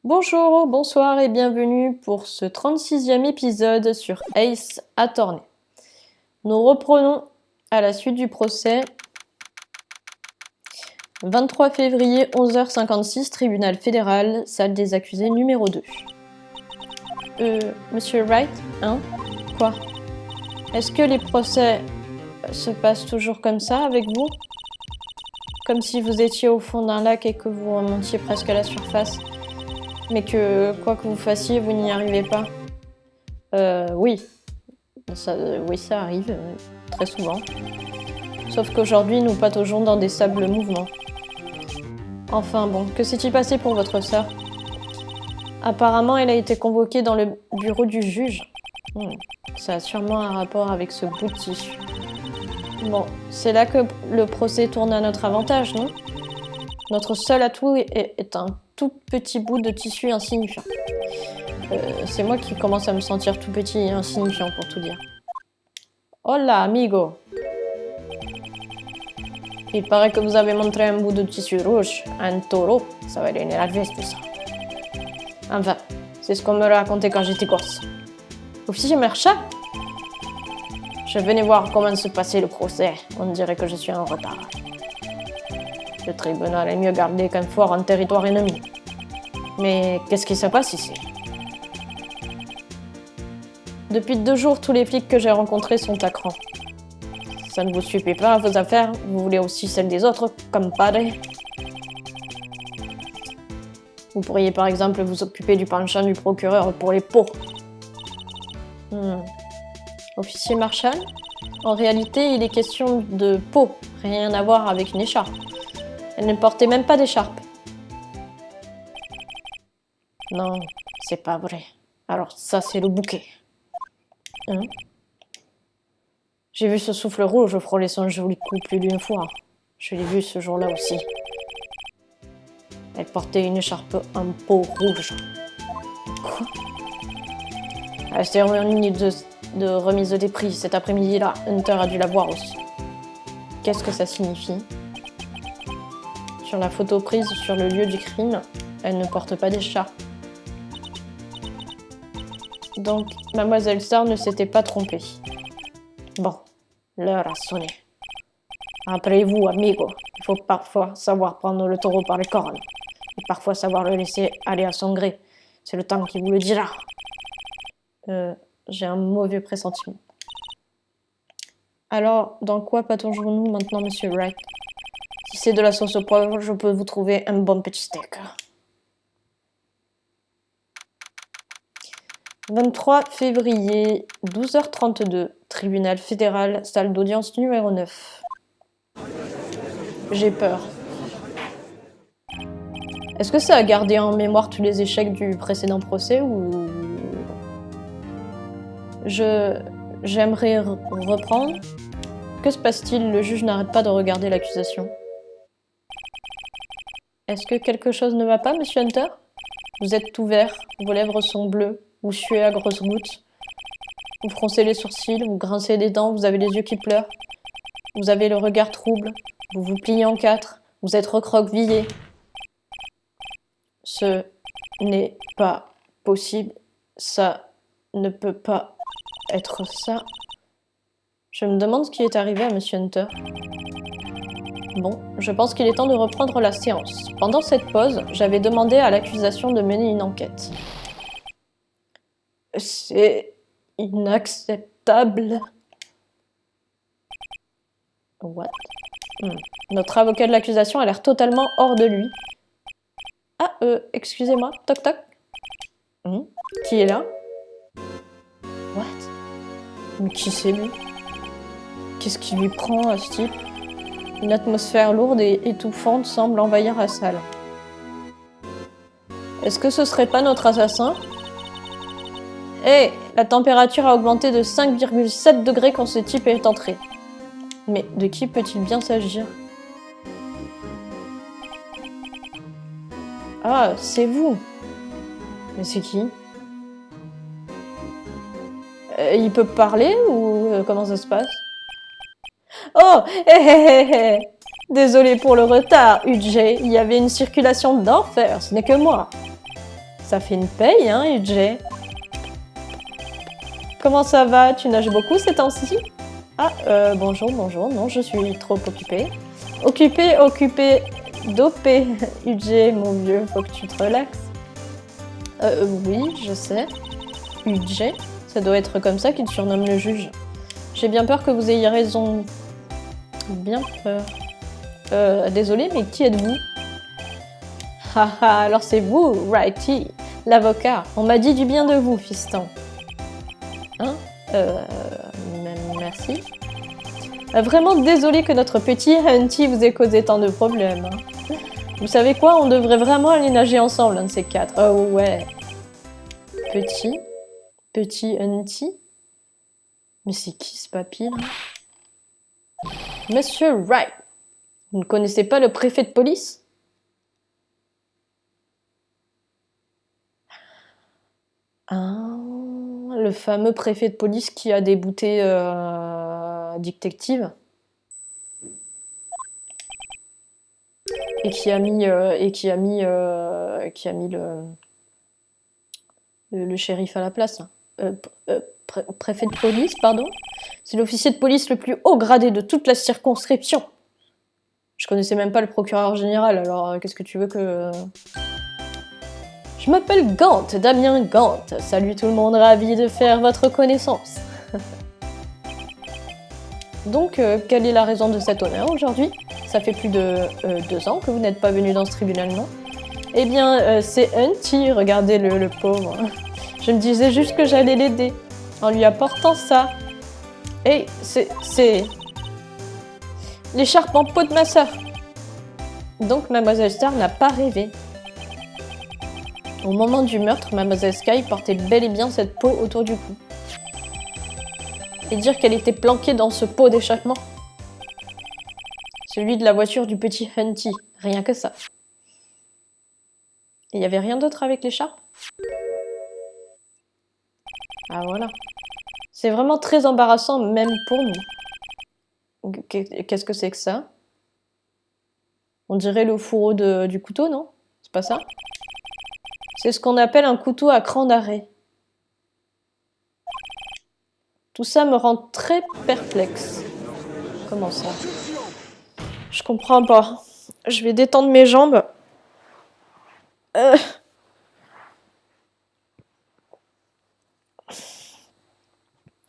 Bonjour, bonsoir et bienvenue pour ce 36e épisode sur Ace Attorney. Nous reprenons à la suite du procès. 23 février, 11h56, tribunal fédéral, salle des accusés numéro 2. Monsieur Wright, hein? Quoi? Est-ce que les procès se passent toujours comme ça avec vous? Comme si vous étiez au fond d'un lac et que vous remontiez presque à la surface, mais que quoi que vous fassiez, vous n'y arrivez pas? Oui. Oui, ça arrive, très souvent. Sauf qu'aujourd'hui, nous pataugeons dans des sables mouvements. Enfin bon, que s'est-il passé pour votre sœur? Apparemment, elle a été convoquée dans le bureau du juge. Ça a sûrement un rapport avec ce bout de tissu. Bon, c'est là que le procès tourne à notre avantage, non? Notre seul atout est un tout petit bout de tissu insignifiant. C'est moi qui commence à me sentir tout petit et insignifiant, pour tout dire. Hola, amigo! Il paraît que vous avez montré un bout de tissu rouge à un taureau. Ça va lui énerver, tout ça. Enfin, c'est ce qu'on me racontait quand j'étais gosse. Officier Merchat? Je venais voir comment se passait le procès. On dirait que je suis en retard. Le tribunal est mieux gardé qu'un fort en territoire ennemi. Mais qu'est-ce qui se passe ici? Depuis 2 jours, tous les flics que j'ai rencontrés sont à cran. Ça ne vous suffit pas à vos affaires, vous voulez aussi celles des autres, comme padre. Vous pourriez par exemple vous occuper du penchant du procureur pour les pots. Officier Marshall? En réalité, il est question de peau, rien à voir avec une écharpe. Elle ne portait même pas d'écharpe. Non, c'est pas vrai. Alors ça, c'est le bouquet. J'ai vu ce souffle rouge frôler son joli cou plus d'une fois. Je l'ai vu ce jour-là aussi. Elle portait une écharpe en peau rouge. Quoi? À la cérémonie de remise des prix cet après-midi-là, Hunter a dû la voir aussi. Qu'est-ce que ça signifie? Sur la photo prise sur le lieu du crime, elle ne porte pas d'écharpe. Donc, Mademoiselle Starr ne s'était pas trompée. Bon, l'heure a sonné. Après vous, amigo, il faut parfois savoir prendre le taureau par les cornes. Et parfois savoir le laisser aller à son gré. C'est le temps qui vous le dira. J'ai un mauvais pressentiment. Alors, dans quoi pataugeons-nous maintenant, monsieur Wright? Si c'est de la sauce au poivre, je peux vous trouver un bon petit steak. 23 février, 12h32, tribunal fédéral, salle d'audience numéro 9. J'ai peur. Est-ce que ça a gardé en mémoire tous les échecs du précédent procès ou... J'aimerais reprendre. Que se passe-t-il? Le juge n'arrête pas de regarder l'accusation. Est-ce que quelque chose ne va pas, monsieur Hunter? Vous êtes tout vert, vos lèvres sont bleues, vous suez à grosses gouttes. Vous froncez les sourcils, vous grincez des dents, vous avez les yeux qui pleurent. Vous avez le regard trouble, vous vous pliez en 4, vous êtes recroquevillé. Ce n'est pas possible, ça ne peut pas être ça. Je me demande ce qui est arrivé à monsieur Hunter. Bon, je pense qu'il est temps de reprendre la séance. Pendant cette pause, j'avais demandé à l'accusation de mener une enquête. C'est inacceptable. What? Notre avocat de l'accusation a l'air totalement hors de lui. Ah, excusez-moi, toc toc. Qui est là? What? Mais qui c'est lui? Qu'est-ce qui lui prend à ce type? Une atmosphère lourde et étouffante semble envahir la salle. Est-ce que ce serait pas notre assassin? La température a augmenté de 5,7 degrés quand ce type est entré. Mais de qui peut-il bien s'agir? Ah, c'est vous! Mais c'est qui? Il peut parler ou comment ça se passe? Oh! Désolé pour le retard, UJ. Il y avait une circulation d'enfer, ce n'est que moi. Ça fait une paye, hein, UJ. Comment ça va? Tu nages beaucoup ces temps-ci? Ah, bonjour, bonjour. Non, je suis trop occupée. Occupée, dopée. UJ, mon vieux, faut que tu te relaxes. Oui, je sais. UJ, ça doit être comme ça qu'il surnomme le juge. J'ai bien peur que vous ayez raison. Bien peur. Désolé, mais qui êtes-vous? Haha, alors c'est vous, Righty, l'avocat. On m'a dit du bien de vous, fiston. Hein? Merci. Vraiment désolé que notre petit Hunty vous ait causé tant de problèmes. Hein. Vous savez quoi? On devrait vraiment aller nager ensemble, un de ces quatre. Oh ouais. Petit Hunty? Mais c'est qui ce papy, là? Monsieur Wright, vous ne connaissez pas le préfet de police? Ah, le fameux préfet de police qui a débouté Detective et qui a mis le shérif à la place. Préfet de police, pardon. C'est l'officier de police le plus haut gradé de toute la circonscription. Je connaissais même pas le procureur général, alors qu'est-ce que tu veux que... Je m'appelle Gant, Damien Gant. Salut tout le monde, ravi de faire votre connaissance. Donc, quelle est la raison de cet honneur aujourd'hui? Ça fait plus de 2 ans que vous n'êtes pas venu dans ce tribunal, non? Eh bien, c'est Hunty, regardez le pauvre. Je me disais juste que j'allais l'aider, en lui apportant ça. Et c'est... l'écharpe en peau de ma sœur. Donc, Mademoiselle Star n'a pas rêvé. Au moment du meurtre, Mademoiselle Sky portait bel et bien cette peau autour du cou. Et dire qu'elle était planquée dans ce pot d'échappement. Celui de la voiture du petit Hunty, rien que ça. Et il n'y avait rien d'autre avec l'écharpe? Ah voilà. C'est vraiment très embarrassant, même pour nous. Qu'est-ce que c'est que ça? On dirait le fourreau du couteau, non? C'est pas ça? C'est ce qu'on appelle un couteau à cran d'arrêt. Tout ça me rend très perplexe. Comment ça? Je comprends pas. Je vais détendre mes jambes.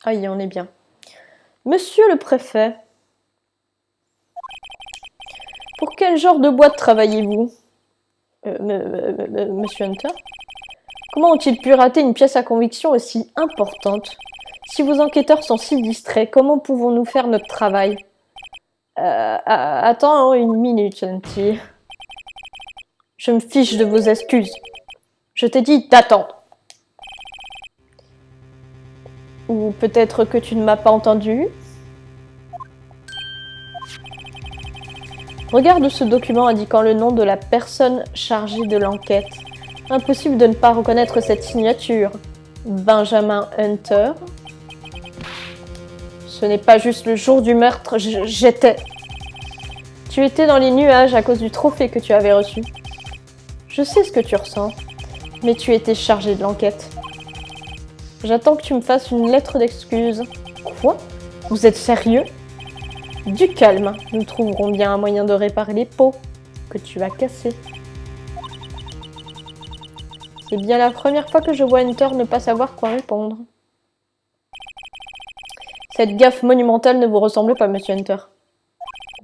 Aïe, on est bien. Monsieur le préfet, pour quel genre de boîte travaillez-vous? Monsieur Hunter? Comment ont-ils pu rater une pièce à conviction aussi importante? Si vos enquêteurs sont si distraits, comment pouvons-nous faire notre travail? Attends une minute, Hunty. Je me fiche de vos excuses. Je t'ai dit d'attendre. Ou peut-être que tu ne m'as pas entendu? Regarde ce document indiquant le nom de la personne chargée de l'enquête. Impossible de ne pas reconnaître cette signature. Benjamin Hunter. Ce n'est pas juste le jour du meurtre, j'étais. Tu étais dans les nuages à cause du trophée que tu avais reçu. Je sais ce que tu ressens, mais tu étais chargé de l'enquête. J'attends que tu me fasses une lettre d'excuse. Quoi? Vous êtes sérieux? Du calme, nous trouverons bien un moyen de réparer les pots que tu as cassés. C'est bien la première fois que je vois Hunter ne pas savoir quoi répondre. Cette gaffe monumentale ne vous ressemble pas, Monsieur Hunter.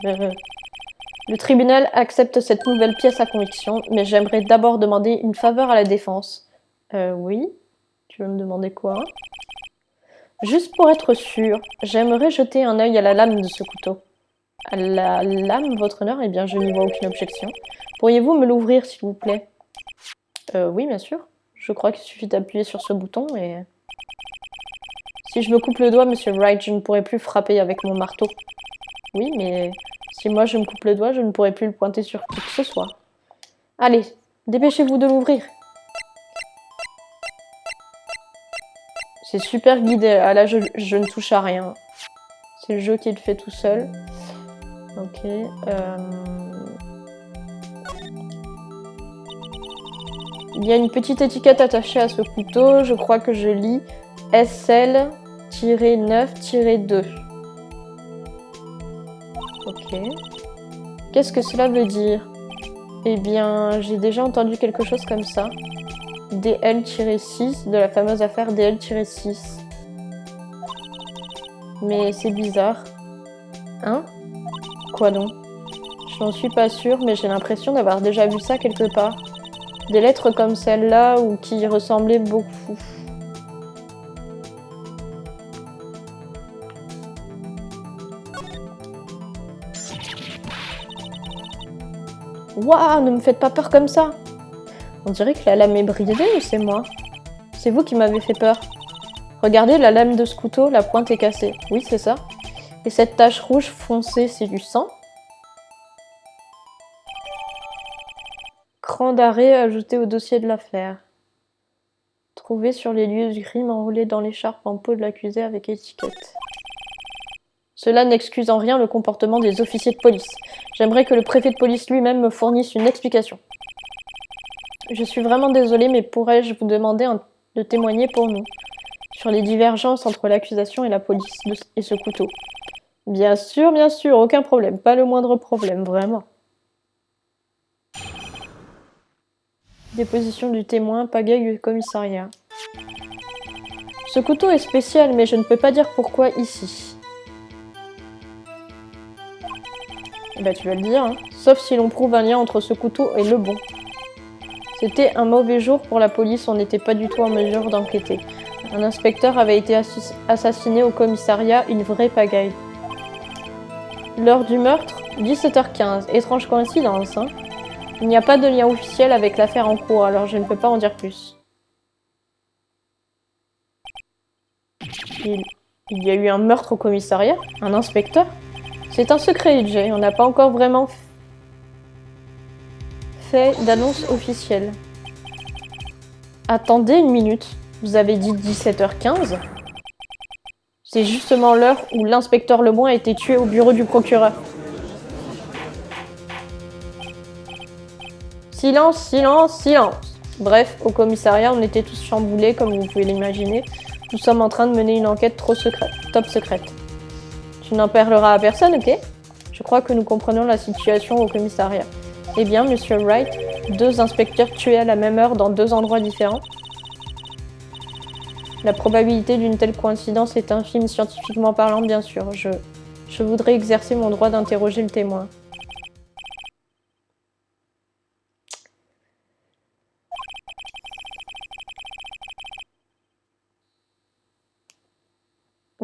Le tribunal accepte cette nouvelle pièce à conviction, mais j'aimerais d'abord demander une faveur à la défense. Oui? Tu veux me demander quoi? Juste pour être sûr, j'aimerais jeter un œil à la lame de ce couteau. À la lame, votre honneur? Eh bien, je n'y vois aucune objection. Pourriez-vous me l'ouvrir, s'il vous plaît? Oui, bien sûr. Je crois qu'il suffit d'appuyer sur ce bouton et... Si je me coupe le doigt, Monsieur Wright, je ne pourrai plus frapper avec mon marteau. Oui, mais si moi je me coupe le doigt, je ne pourrai plus le pointer sur qui que ce soit. Allez, dépêchez-vous de l'ouvrir. C'est super guidé. Ah là, je ne touche à rien. C'est le jeu qui le fait tout seul. Ok. Il y a une petite étiquette attachée à ce couteau. Je crois que je lis SL-9-2. Ok. Qu'est-ce que cela veut dire? Eh bien, j'ai déjà entendu quelque chose comme ça. DL-6, de la fameuse affaire DL-6. Mais c'est bizarre. Hein? Quoi donc? Je n'en suis pas sûre, mais j'ai l'impression d'avoir déjà vu ça quelque part. Des lettres comme celle-là, ou qui y ressemblaient beaucoup. Waouh, ne me faites pas peur comme ça! On dirait que la lame est brisée ou c'est moi? C'est vous qui m'avez fait peur. Regardez la lame de ce couteau, la pointe est cassée. Oui, c'est ça. Et cette tache rouge foncée, c'est du sang? Cran d'arrêt ajouté au dossier de l'affaire. Trouvé sur les lieux du crime enroulé dans l'écharpe en peau de l'accusé avec étiquette. Cela n'excuse en rien le comportement des officiers de police. J'aimerais que le préfet de police lui-même me fournisse une explication. Je suis vraiment désolée, mais pourrais-je vous demander de témoigner pour nous sur les divergences entre l'accusation et la police et ce couteau? Bien sûr, aucun problème, pas le moindre problème, vraiment. Déposition du témoin, pagaille du commissariat. Ce couteau est spécial, mais je ne peux pas dire pourquoi ici. Eh ben, tu vas le dire, hein. Sauf si l'on prouve un lien entre ce couteau et le bon. C'était un mauvais jour pour la police, on n'était pas du tout en mesure d'enquêter. Un inspecteur avait été assassiné au commissariat, une vraie pagaille. L'heure du meurtre, 17h15. Étrange coïncidence, hein. Il n'y a pas de lien officiel avec l'affaire en cours, alors je ne peux pas en dire plus. Il y a eu un meurtre au commissariat? Un inspecteur? C'est un secret, Jay. On n'a pas encore vraiment fait d'annonce officielle. Attendez une minute. Vous avez dit 17h15? C'est justement l'heure où l'inspecteur Lemoine a été tué au bureau du procureur. Silence, silence, silence. Bref, au commissariat, on était tous chamboulés, comme vous pouvez l'imaginer. Nous sommes en train de mener une enquête top secrète. Tu n'en parleras à personne, ok? Je crois que nous comprenons la situation au commissariat. Eh bien, monsieur Wright, 2 inspecteurs tués à la même heure dans 2 endroits différents? La probabilité d'une telle coïncidence est infime scientifiquement parlant, bien sûr. Je voudrais exercer mon droit d'interroger le témoin.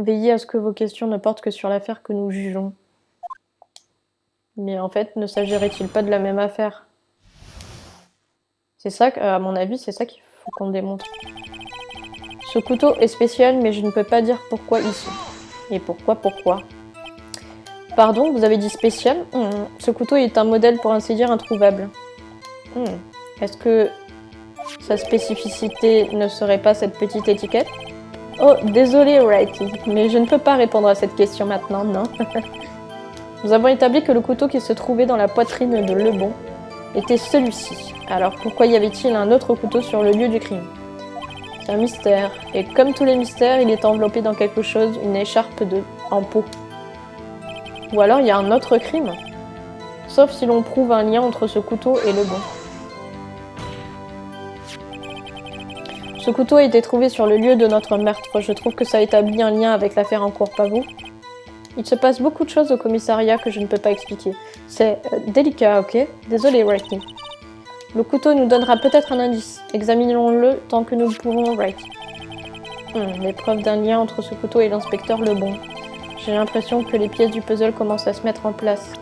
Veillez à ce que vos questions ne portent que sur l'affaire que nous jugeons. Mais en fait, ne s'agirait-il pas de la même affaire? C'est ça, à mon avis, c'est ça qu'il faut qu'on démontre. Ce couteau est spécial, mais je ne peux pas dire pourquoi ici. Et pourquoi? Pardon, vous avez dit spécial? Ce couteau est un modèle pour ainsi dire introuvable. Est-ce que sa spécificité ne serait pas cette petite étiquette? Oh, désolé, Wright, mais je ne peux pas répondre à cette question maintenant, non. Nous avons établi que le couteau qui se trouvait dans la poitrine de Lebon était celui-ci. Alors pourquoi y avait-il un autre couteau sur le lieu du crime? C'est un mystère. Et comme tous les mystères, il est enveloppé dans quelque chose, une écharpe en peau. Ou alors il y a un autre crime. Sauf si l'on prouve un lien entre ce couteau et Lebon. Ce couteau a été trouvé sur le lieu de notre meurtre. Je trouve que ça établit un lien avec l'affaire en cours, pas vous? Il se passe beaucoup de choses au commissariat que je ne peux pas expliquer. C'est délicat, ok? Désolé, Wright. Le couteau nous donnera peut-être un indice. Examinons-le tant que nous le pouvons, Wright. Les preuves d'un lien entre ce couteau et l'inspecteur Lebon. J'ai l'impression que les pièces du puzzle commencent à se mettre en place.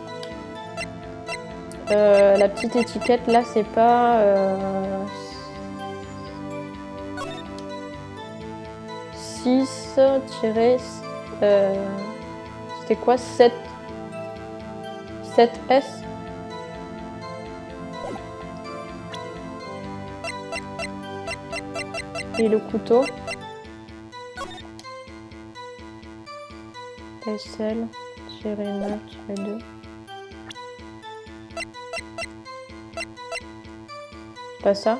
La petite étiquette, là, c'est pas... 6 c'était quoi? 7S? Et le couteau? SL-9-2. C'est pas ça?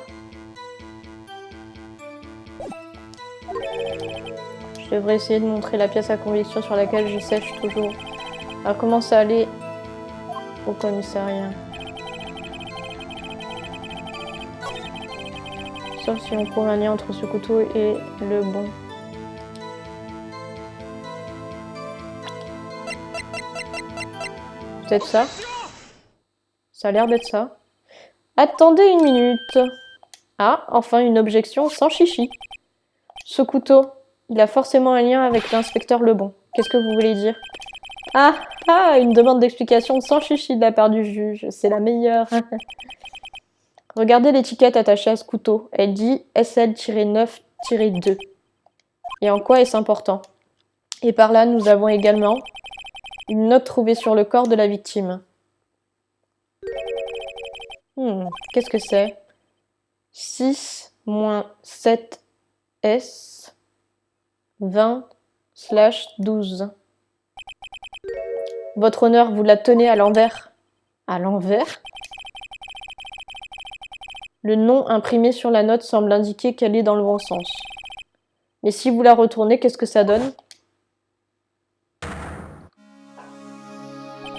Je devrais essayer de montrer la pièce à conviction sur laquelle je sèche toujours. Alors comment ça allait au commissariat? Sauf si on trouve un lien entre ce couteau et le bon. Peut-être ça? Ça a l'air d'être ça. Attendez une minute. Ah, enfin une objection sans chichi. Ce couteau, il a forcément un lien avec l'inspecteur Lebon. Qu'est-ce que vous voulez dire? Ah, une demande d'explication sans chichi de la part du juge. C'est la meilleure. Regardez l'étiquette attachée à ce couteau. Elle dit SL-9-2. Et en quoi est-ce important? Et par là, nous avons également une note trouvée sur le corps de la victime. Qu'est-ce que c'est? 6-7S 20/12. Votre honneur, vous la tenez à l'envers. À l'envers? Le nom imprimé sur la note semble indiquer qu'elle est dans le bon sens. Mais si vous la retournez, qu'est-ce que ça donne?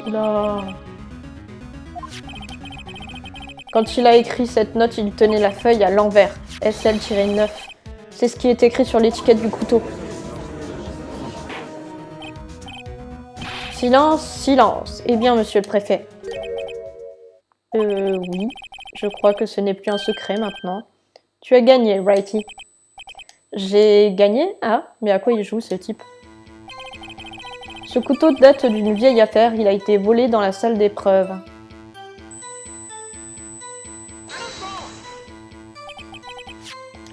Là. Quand il a écrit cette note, il tenait la feuille à l'envers. SL-9. C'est ce qui est écrit sur l'étiquette du couteau. Silence, silence. Eh bien, monsieur le préfet. Oui. Je crois que ce n'est plus un secret maintenant. Tu as gagné, Righty. J'ai gagné? Ah, mais à quoi il joue, ce type? Ce couteau date d'une vieille affaire. Il a été volé dans la salle d'épreuve.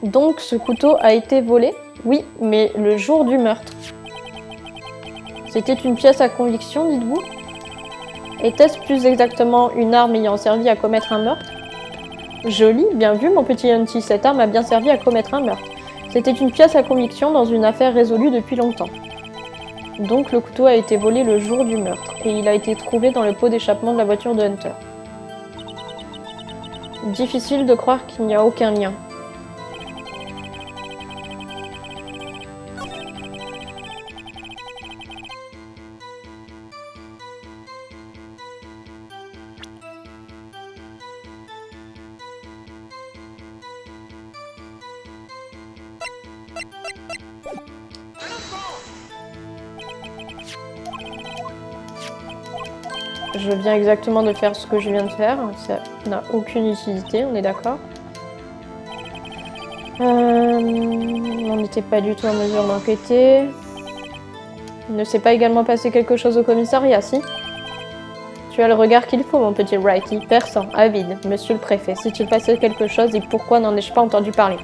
Donc, ce couteau a été volé? Oui, mais le jour du meurtre. C'était une pièce à conviction, dites-vous? Était-ce plus exactement une arme ayant servi à commettre un meurtre? Joli, bien vu, mon petit Hunty. Cette arme a bien servi à commettre un meurtre. C'était une pièce à conviction dans une affaire résolue depuis longtemps. Donc, le couteau a été volé le jour du meurtre, et il a été trouvé dans le pot d'échappement de la voiture de Hunter. Difficile de croire qu'il n'y a aucun lien. Je viens exactement de faire ce que je viens de faire. Ça n'a aucune utilité, on est d'accord. On n'était pas du tout en mesure d'enquêter. Il ne s'est pas également passé quelque chose au commissariat, si? Tu as le regard qu'il faut, mon petit Righty. Perçant, avide. Monsieur le préfet, s'est-il passé quelque chose et pourquoi n'en ai-je pas entendu parler?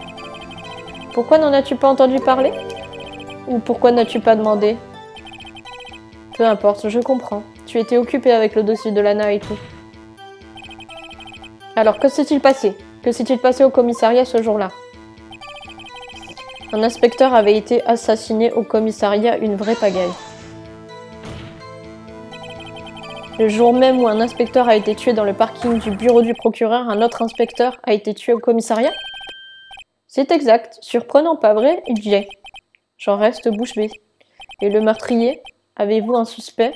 Pourquoi n'en as-tu pas entendu parler? Ou pourquoi n'as-tu pas demandé? Peu importe, je comprends. Tu étais occupé avec le dossier de Lana et tout. Alors, que s'est-il passé? Que s'est-il passé au commissariat ce jour-là? Un inspecteur avait été assassiné au commissariat, une vraie pagaille. Le jour même où un inspecteur a été tué dans le parking du bureau du procureur, un autre inspecteur a été tué au commissariat? C'est exact. Surprenant, pas vrai, Jay? J'en reste bouche bée. Et le meurtrier? Avez-vous un suspect?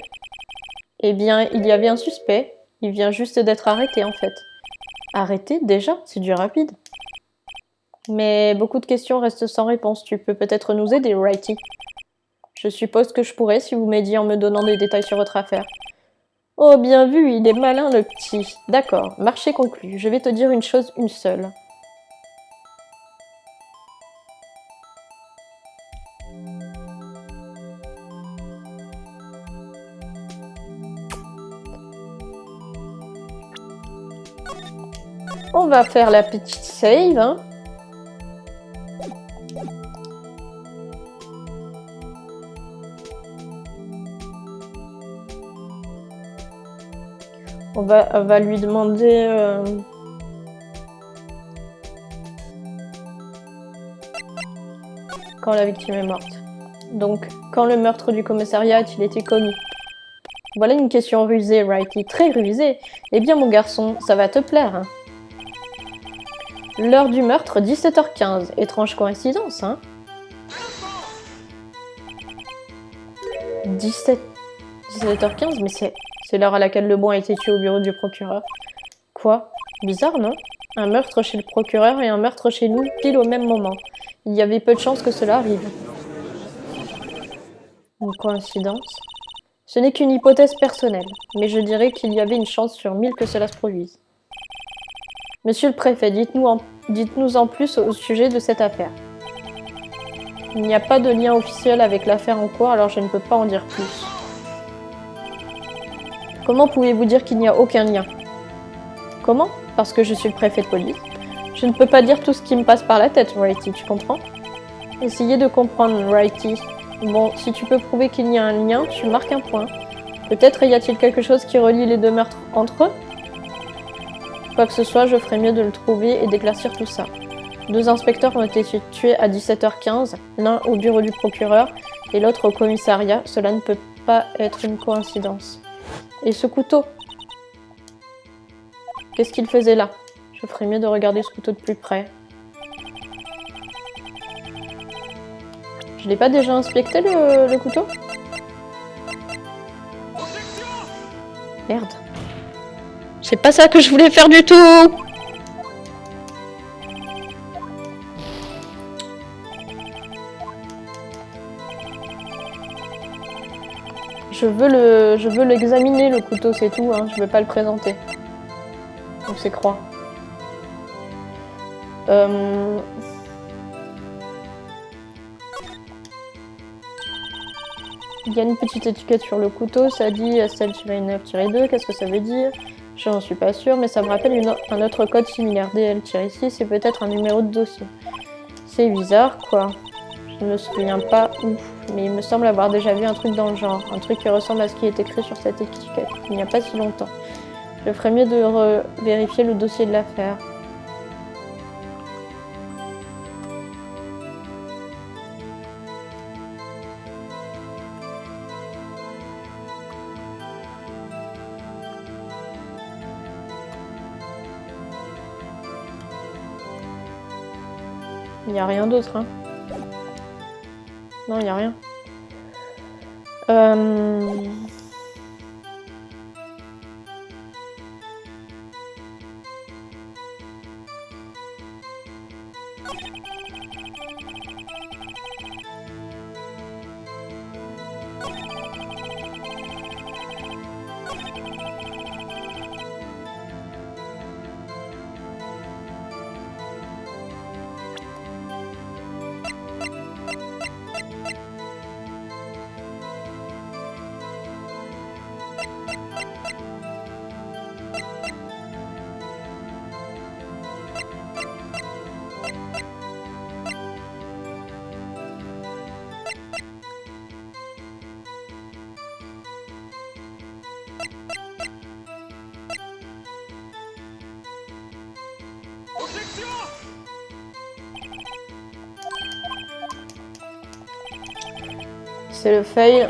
Eh bien, il y avait un suspect. Il vient juste d'être arrêté, en fait. Arrêté? Déjà? C'est du rapide. Mais beaucoup de questions restent sans réponse. Tu peux peut-être nous aider, Righty? Je suppose que je pourrais si vous m'aidiez en me donnant des détails sur votre affaire. Oh, bien vu, il est malin, le petit. D'accord, marché conclu. Je vais te dire une chose, une seule. On va faire la petite save, hein. On va lui demander... quand la victime est morte. Donc, quand le meurtre du commissariat a-t-il été commis? Voilà une question rusée, Righty. Très rusée. Eh bien, mon garçon, ça va te plaire, hein. L'heure du meurtre, 17h15. Étrange coïncidence, hein? 17h15, mais c'est l'heure à laquelle Lebon a été tué au bureau du procureur. Quoi? Bizarre, non? Un meurtre chez le procureur et un meurtre chez nous, pile au même moment. Il y avait peu de chances que cela arrive. Une coïncidence? Ce n'est qu'une hypothèse personnelle, mais je dirais qu'il y avait une chance sur 1000 que cela se produise. Monsieur le préfet, dites-nous en plus au sujet de cette affaire. Il n'y a pas de lien officiel avec l'affaire en cours, alors je ne peux pas en dire plus. Comment pouvez-vous dire qu'il n'y a aucun lien? Comment? Parce que je suis le préfet de police. Je ne peux pas dire tout ce qui me passe par la tête, Righty, tu comprends? Essayez de comprendre, Righty. Bon, si tu peux prouver qu'il y a un lien, tu marques un point. Peut-être y a-t-il quelque chose qui relie les deux meurtres entre eux? Quoi que ce soit, je ferais mieux de le trouver et d'éclaircir tout ça. 2 inspecteurs ont été tués à 17h15, l'un au bureau du procureur et l'autre au commissariat. Cela ne peut pas être une coïncidence. Et ce couteau? Qu'est-ce qu'il faisait là? Je ferais mieux de regarder ce couteau de plus près. Je l'ai pas déjà inspecté le couteau? Merde. C'est pas ça que je voulais faire du tout! Je veux l'examiner le couteau, c'est tout, hein. Je veux pas le présenter. Donc c'est croix. Il y a une petite étiquette sur le couteau, ça dit SL-9-2, qu'est-ce que ça veut dire? Je n'en suis pas sûre, mais ça me rappelle un autre code similaire. DL-6, c'est peut-être un numéro de dossier. C'est bizarre, quoi. Je ne me souviens pas où, mais il me semble avoir déjà vu un truc dans le genre. Un truc qui ressemble à ce qui est écrit sur cette étiquette, il n'y a pas si longtemps. Je ferais mieux de vérifier le dossier de l'affaire. Il n'y a rien d'autre, hein. Non, il n'y a rien. C'est le fail.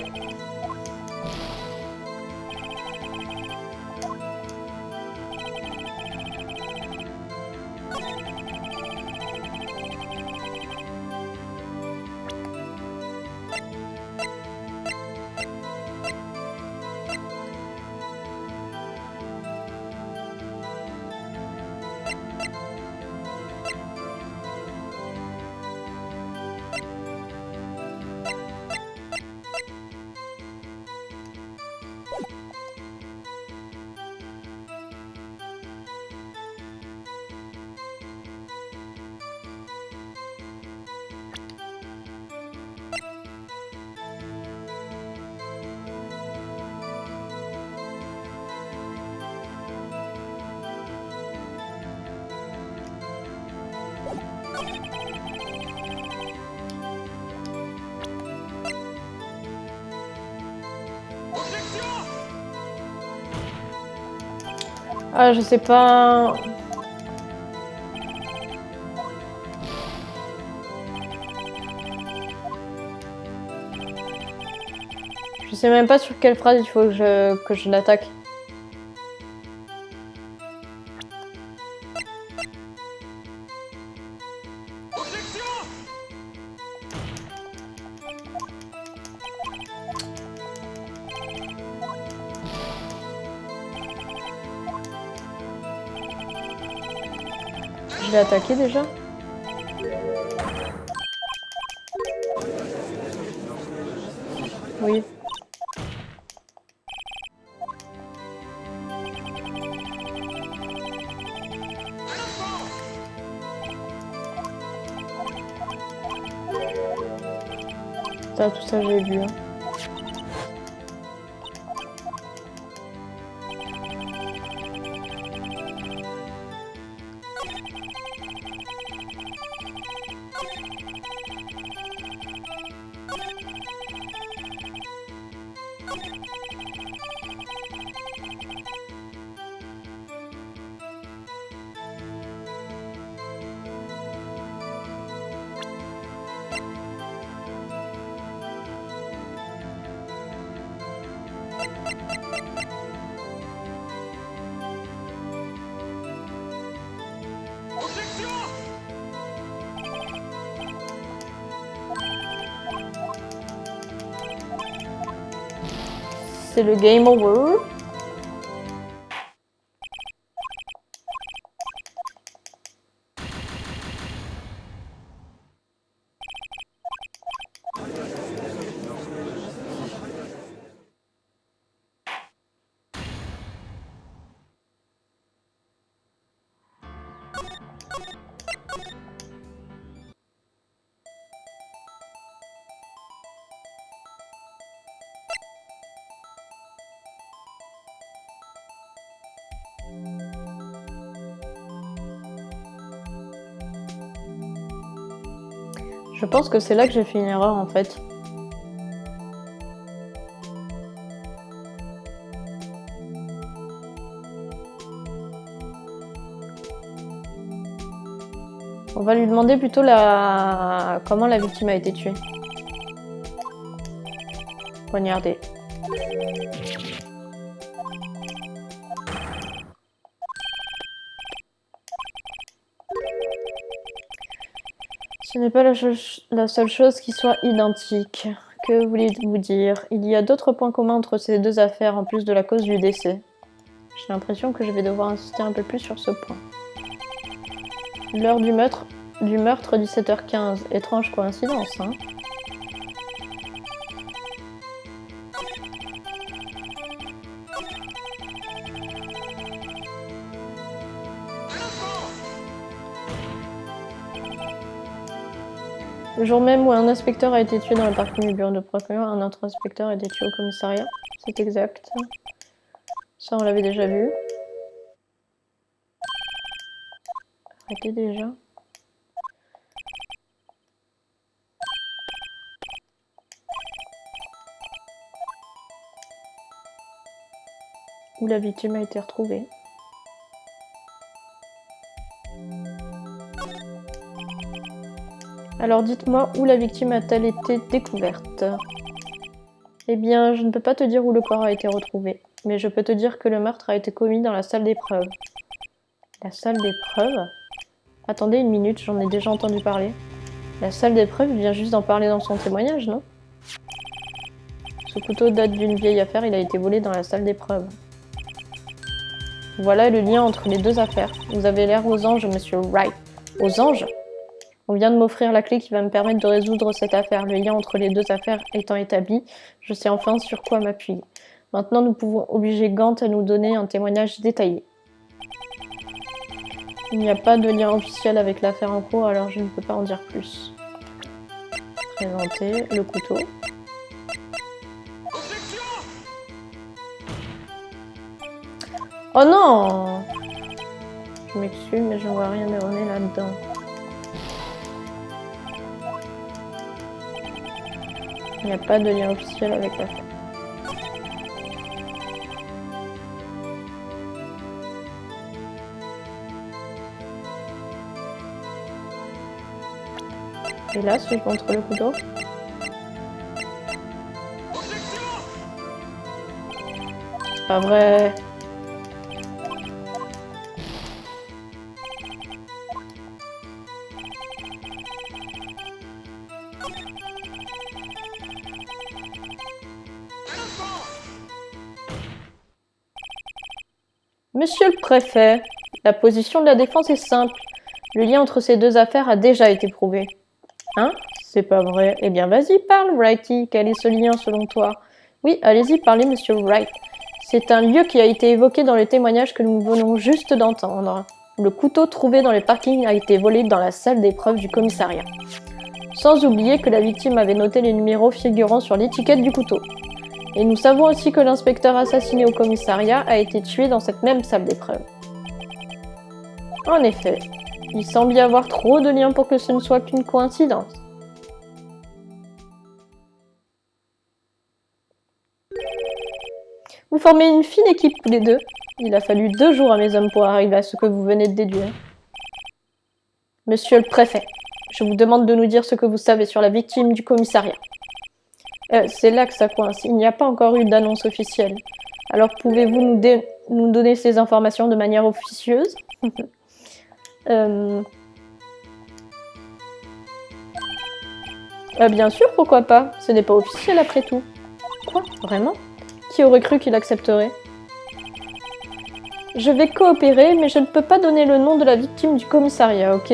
Ah, je sais pas. Je sais même pas sur quelle phrase il faut que je l'attaque. Je l'ai attaqué déjà? Oui. Ça, tout ça, j'ai vu. Hein. C'est le game over. Je pense que c'est là que j'ai fait une erreur en fait. On va lui demander plutôt comment la victime a été tuée. Poignardée. Ce n'est pas la seule chose qui soit identique. Que voulez-vous dire? Il y a d'autres points communs entre ces deux affaires en plus de la cause du décès. J'ai l'impression que je vais devoir insister un peu plus sur ce point. L'heure du meurtre, 17h15. Étrange coïncidence, hein? Le jour même où un inspecteur a été tué dans le parking du bureau de procureur, un autre inspecteur a été tué au commissariat. C'est exact. Ça, on l'avait déjà vu. Arrêtez déjà. Où la victime a été retrouvée. Alors dites-moi où la victime a-t-elle été découverte? Eh bien, je ne peux pas te dire où le corps a été retrouvé, mais je peux te dire que le meurtre a été commis dans la salle d'épreuve. La salle d'épreuve? Attendez une minute, j'en ai déjà entendu parler. La salle d'épreuve vient juste d'en parler dans son témoignage, non? Ce couteau date d'une vieille affaire, il a été volé dans la salle d'épreuve. Voilà le lien entre les deux affaires. Vous avez l'air aux anges, monsieur Wright. Aux anges? On vient de m'offrir la clé qui va me permettre de résoudre cette affaire. Le lien entre les deux affaires étant établi, je sais enfin sur quoi m'appuyer. Maintenant, nous pouvons obliger Gant à nous donner un témoignage détaillé. Il n'y a pas de lien officiel avec l'affaire en cours, alors je ne peux pas en dire plus. Présenter le couteau. Oh non! Je m'excuse, mais je ne vois rien d'erroné là-dedans. Il n'y a pas de lien officiel avec l'affaire. Et là, si je montre le couteau. C'est pas vrai. Monsieur le préfet, la position de la défense est simple. Le lien entre ces deux affaires a déjà été prouvé. Hein? C'est pas vrai. Eh bien, vas-y, parle, Wrighty. Quel est ce lien, selon toi? Oui, allez-y, parlez, monsieur Wright. C'est un lieu qui a été évoqué dans le témoignage que nous venons juste d'entendre. Le couteau trouvé dans le parking a été volé dans la salle d'épreuve du commissariat. Sans oublier que la victime avait noté les numéros figurant sur l'étiquette du couteau. Et nous savons aussi que l'inspecteur assassiné au commissariat a été tué dans cette même salle d'épreuve. En effet, il semble y avoir trop de liens pour que ce ne soit qu'une coïncidence. Vous formez une fine équipe tous les deux. Il a fallu 2 jours à mes hommes pour arriver à ce que vous venez de déduire. Monsieur le préfet, je vous demande de nous dire ce que vous savez sur la victime du commissariat. C'est là que ça coince. Il n'y a pas encore eu d'annonce officielle. Alors pouvez-vous nous donner ces informations de manière officieuse? Bien sûr, pourquoi pas. Ce n'est pas officiel après tout. Quoi? Vraiment? Qui aurait cru qu'il accepterait? Je vais coopérer, mais je ne peux pas donner le nom de la victime du commissariat, ok?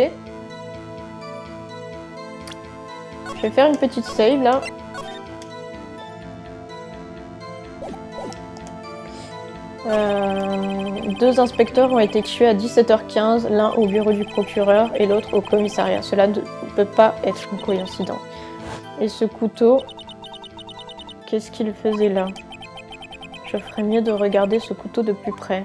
Je vais faire une petite save, là. Deux inspecteurs ont été tués à 17h15, l'un au bureau du procureur et l'autre au commissariat. Cela ne peut pas être une coïncidence. Et ce couteau, qu'est-ce qu'il faisait là? Je ferais mieux de regarder ce couteau de plus près.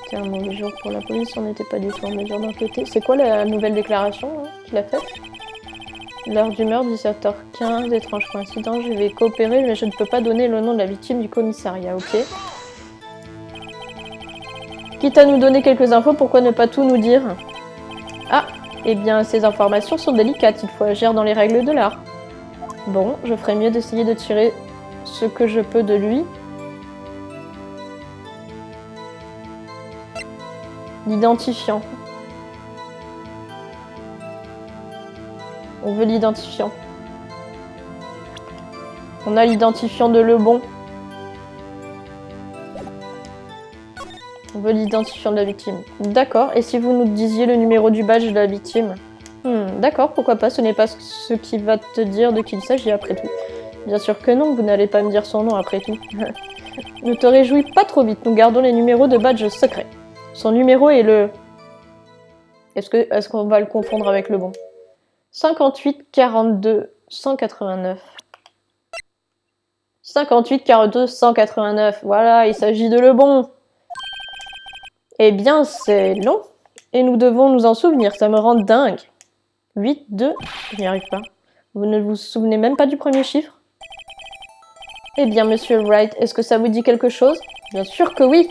C'était un mauvais jour pour la police, on n'était pas du tout en mesure d'enquêter. C'est quoi la nouvelle déclaration qu'il a faite? L'heure du meurtre, 17h15, étrange coïncidence, je vais coopérer, mais je ne peux pas donner le nom de la victime du commissariat, ok? Quitte à nous donner quelques infos, pourquoi ne pas tout nous dire? Ah, eh bien, ces informations sont délicates, il faut agir dans les règles de l'art. Bon, je ferais mieux d'essayer de tirer ce que je peux de lui. L'identifiant. On veut l'identifiant. On a l'identifiant de Lebon. On veut l'identifiant de la victime. D'accord, et si vous nous disiez le numéro du badge de la victime? D'accord, pourquoi pas, ce n'est pas ce qui va te dire de qui il s'agit après tout. Bien sûr que non, vous n'allez pas me dire son nom après tout. Ne te réjouis pas trop vite, nous gardons les numéros de badge secrets. Son numéro est le... Est-ce qu'on va le confondre avec le bon? 58 42 189. 58 42 189. Voilà, il s'agit de le bon. Eh bien, c'est long. Et nous devons nous en souvenir, ça me rend dingue. 8, 2, je n'y arrive pas. Vous ne vous souvenez même pas du premier chiffre? Eh bien, monsieur Wright, est-ce que ça vous dit quelque chose? Bien sûr que oui.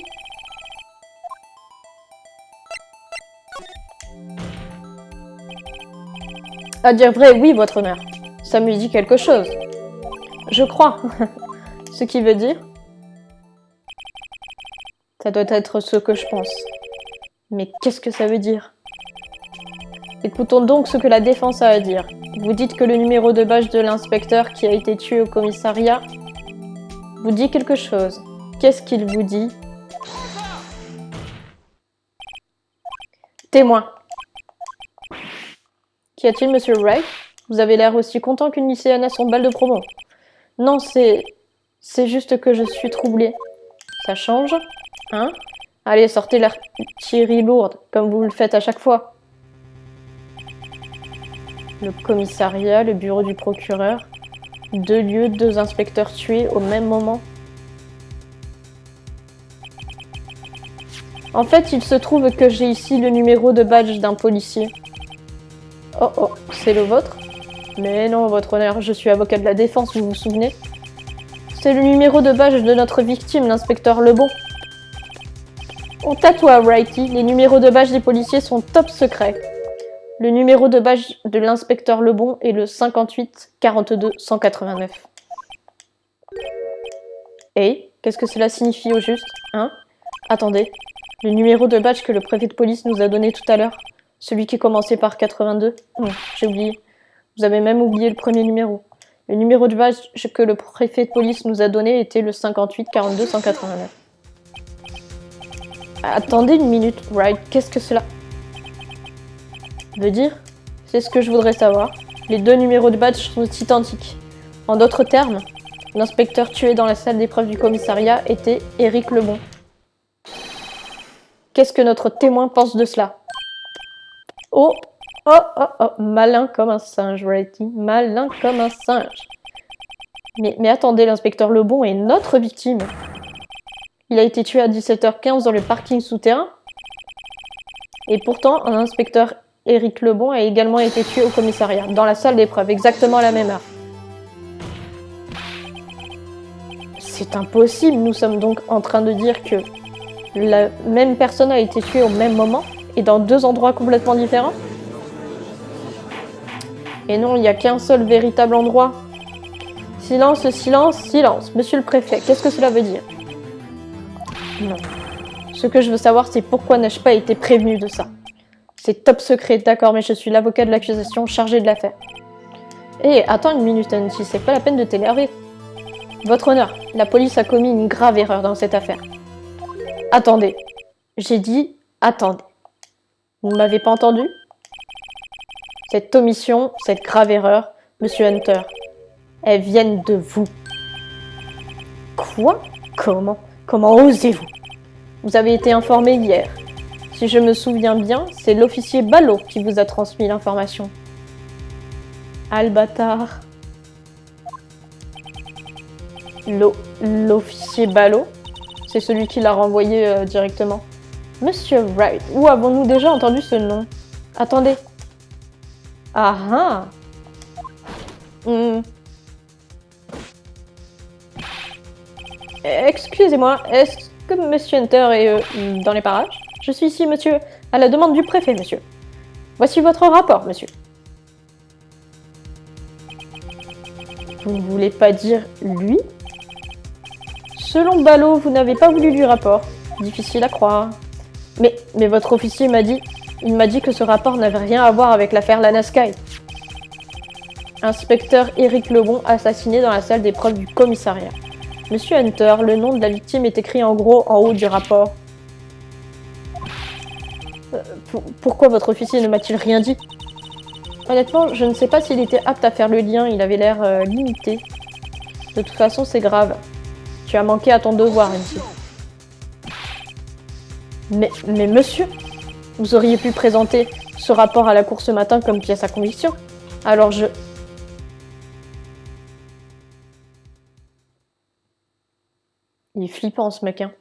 À dire vrai, oui, votre honneur. Ça me dit quelque chose. Je crois. Ce qui veut dire... Ça doit être ce que je pense. Mais qu'est-ce que ça veut dire? Écoutons donc ce que la défense a à dire. Vous dites que le numéro de badge de l'inspecteur qui a été tué au commissariat vous dit quelque chose. Qu'est-ce qu'il vous dit? Témoin. Qu'y a-t-il, monsieur Wright? Vous avez l'air aussi content qu'une lycéenne à son bal de promo. Non, c'est juste que je suis troublée. Ça change? Hein? Allez, sortez l'artillerie lourde, comme vous le faites à chaque fois. Le commissariat, le bureau du procureur. 2 lieux, 2 inspecteurs tués au même moment. En fait, il se trouve que j'ai ici le numéro de badge d'un policier. Oh oh, c'est le vôtre? Mais non, votre honneur, je suis avocat de la défense, vous vous souvenez? C'est le numéro de badge de notre victime, l'inspecteur Lebon. Honte à toi, Wrighty, les numéros de badge des policiers sont top secrets. Le numéro de badge de l'inspecteur Lebon est le 58 42 189. Et qu'est-ce que cela signifie au juste? Hein? Attendez, le numéro de badge que le préfet de police nous a donné tout à l'heure, celui qui commençait par 82. J'ai oublié. Vous avez même oublié le premier numéro. Le numéro de badge que le préfet de police nous a donné était le 58 42 189. Attendez une minute, Wright, qu'est-ce que cela veut dire? C'est ce que je voudrais savoir. Les deux numéros de badge sont identiques. En d'autres termes, l'inspecteur tué dans la salle d'épreuve du commissariat était Éric Lebon. Qu'est-ce que notre témoin pense de cela? Oh, malin comme un singe, Wrighty, malin comme un singe. Mais attendez, l'inspecteur Lebon est notre victime. Il a été tué à 17h15 dans le parking souterrain. Et pourtant, un inspecteur Éric Lebon a également été tué au commissariat, dans la salle d'épreuve, exactement à la même heure. C'est impossible, nous sommes donc en train de dire que la même personne a été tuée au même moment et dans deux endroits complètement différents? Et non, il n'y a qu'un seul véritable endroit. Silence, silence, silence. Monsieur le préfet, qu'est-ce que cela veut dire? Non. Ce que je veux savoir, c'est pourquoi n'ai-je pas été prévenu de ça? C'est top secret, d'accord, mais je suis l'avocat de l'accusation chargé de l'affaire. Hé, attends une minute, Anty, c'est pas la peine de t'énerver. Votre honneur, la police a commis une grave erreur dans cette affaire. Attendez. J'ai dit attendez. Vous ne m'avez pas entendu? Cette omission, cette grave erreur, Monsieur Hunter, elles viennent de vous. Quoi? Comment osez-vous? Vous avez été informé hier. Si je me souviens bien, c'est l'officier Ballot qui vous a transmis l'information. Albatar. L'officier Ballot? C'est celui qui l'a renvoyé directement. Monsieur Wright, où avons-nous déjà entendu ce nom? Attendez. Ah ah. Excusez-moi, est-ce que Monsieur Hunter est dans les parages? Je suis ici, monsieur, à la demande du préfet, monsieur. Voici votre rapport, monsieur. Vous ne voulez pas dire lui? Selon Ballot, vous n'avez pas voulu du rapport. Difficile à croire. Mais votre officier m'a dit... Il m'a dit que ce rapport n'avait rien à voir avec l'affaire Lana Skye. Inspecteur Éric Lebon assassiné dans la salle d'épreuve du commissariat. Monsieur Hunter, le nom de la victime est écrit en gros en haut du rapport. Pourquoi votre officier ne m'a-t-il rien dit? Honnêtement, je ne sais pas s'il était apte à faire le lien, il avait l'air limité. De toute façon, c'est grave. Tu as manqué à ton devoir, MC. Mais monsieur, vous auriez pu présenter ce rapport à la cour ce matin comme pièce à conviction. Alors je... Il est flippant ce mec, hein.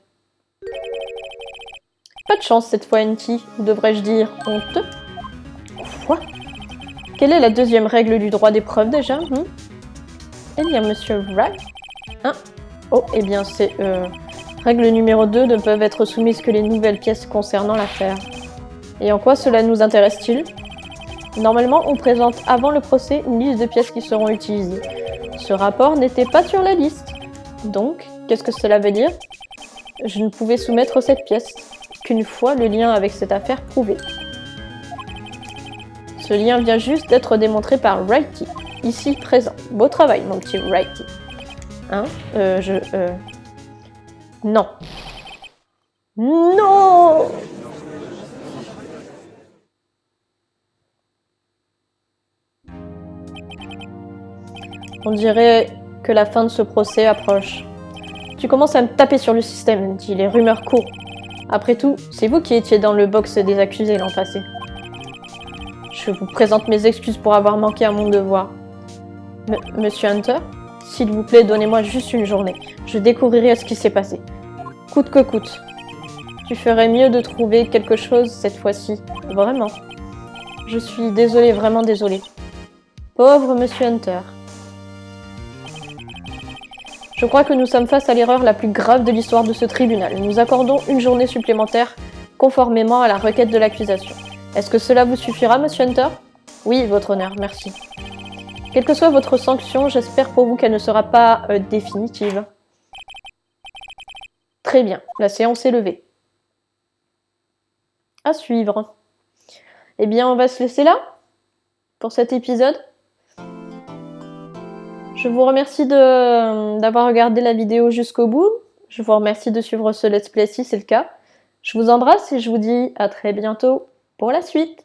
Pas de chance cette fois, NT, ou devrais-je dire honteux? Quoi? Quelle est la deuxième règle du droit des preuves déjà? Eh bien, monsieur Wright? Hein? Oh, eh bien, c'est... Règle numéro 2, ne peuvent être soumises que les nouvelles pièces concernant l'affaire. Et en quoi cela nous intéresse-t-il? Normalement, on présente avant le procès une liste de pièces qui seront utilisées. Ce rapport n'était pas sur la liste. Donc, qu'est-ce que cela veut dire? Je ne pouvais soumettre cette pièce qu'une fois le lien avec cette affaire prouvé. Ce lien vient juste d'être démontré par Wrighty, ici présent. Beau travail, mon petit Wrighty. Hein? Non. Non! On dirait que la fin de ce procès approche. Tu commences à me taper sur le système, dit les rumeurs courent. Après tout, c'est vous qui étiez dans le box des accusés l'an passé. Je vous présente mes excuses pour avoir manqué à mon devoir. Monsieur Hunter, s'il vous plaît, donnez-moi juste une journée. Je découvrirai ce qui s'est passé. Coûte que coûte. Tu ferais mieux de trouver quelque chose cette fois-ci. Vraiment. Je suis désolée, vraiment désolée. Pauvre Monsieur Hunter. Je crois que nous sommes face à l'erreur la plus grave de l'histoire de ce tribunal. Nous accordons une journée supplémentaire conformément à la requête de l'accusation. Est-ce que cela vous suffira, Monsieur Hunter? Oui, votre honneur, merci. Quelle que soit votre sanction, j'espère pour vous qu'elle ne sera pas définitive. Très bien, la séance est levée. À suivre. Eh bien, on va se laisser là pour cet épisode. Je vous remercie d'avoir regardé la vidéo jusqu'au bout. Je vous remercie de suivre ce let's play si c'est le cas. Je vous embrasse et je vous dis à très bientôt pour la suite.